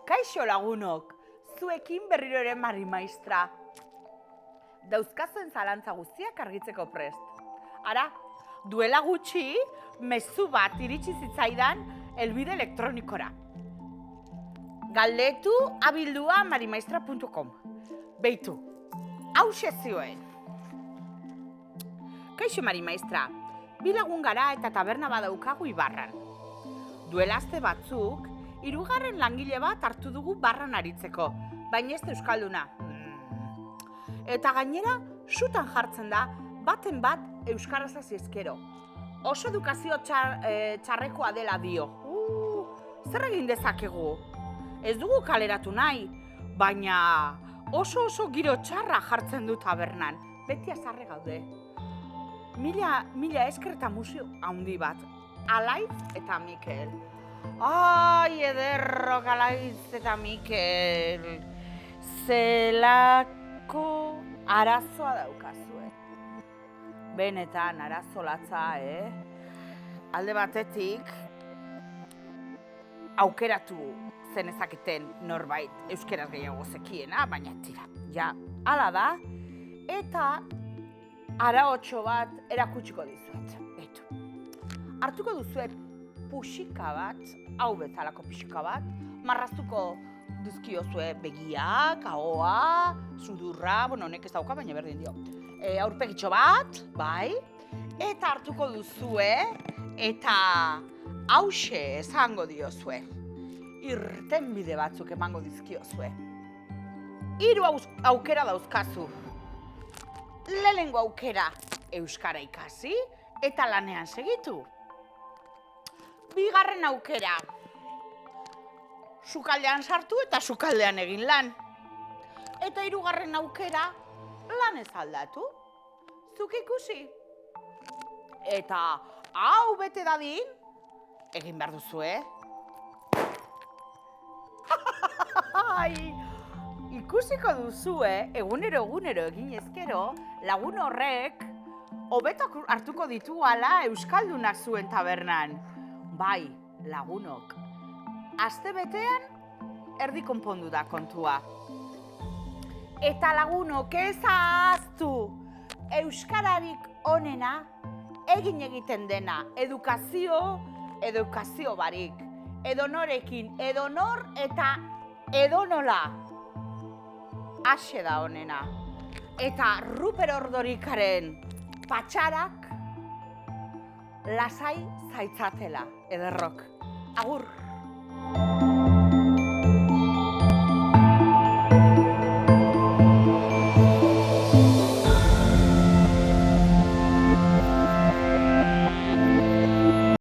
Kaixo lagunok, zuekin berriro ere Marimaistra. Dauzkazuen zalantza guztiak argitzeko prest. Ara, duela gutxi, mezu bat iritsi zitzaidan helbide elektronikora. Galdetu abildua marimaistra.com. Beitu, hauxe zioen. Kaixo Marimaistra, bi lagun gara eta taberna badaukagu Ibarran. Duela aste batzuk, 3. langile bat hartu dugu barran aritzeko, baina ez da euskalduna. Eta gainera, sutan jartzen da, baten bat euskaraz ezkero. Oso edukazio txarrekoa dela dio. Zer egin dezakegu? Ez dugu kaleratu nahi, baina oso giro txarra jartzen du tabernan. Beti azarre gaude. Mila esker eta musio handi bat. Alaiz eta Mikel. Ai, ederrok Alaiz eta Mikel. Zelako arazoa daukazue. Benetan arazo latza, Alde batetik, aukeratu zenezaketen norbait euskeraz gehiago zekiena, baina tira, ja, hala da, eta araotxo bat erakutsiko dizuet. Beitu. Hartuko duzuet puxika bat, hau bezalako puxika bat, marraztuko dizkiozue begiak, ahoa, sudurra, honek ez dauka, baina berdin dio. Aurpegitxo bat, bai, eta hartuko duzue, eta hauxe esango diozue. Irtenbide batzuk emango dizkiozue. 3 aukera dauzkazu. Lehenengo aukera, euskara ikasi eta lanean segitu. 2. aukera, sukaldean sartu eta sukaldean egin lan. Eta 3. aukera, lanez aldatu. Zuk ikusi. Eta hau bete dadin, egin behar duzue. Ikusiko duzue, egunero egin ezkero, lagun horrek hobeto hartuko dituala euskaldunak zuen tabernan. Bai, lagunok, aste betean erdi konpondu da kontua. Eta lagunok ez ahaztu, euskararik onena egin egiten dena, edukazio barik, edonorekin, edonor eta edonola. Axe da onena. Eta Ruper Ordorikaren patxarak lasai zaitzatela, ederrok. Agur!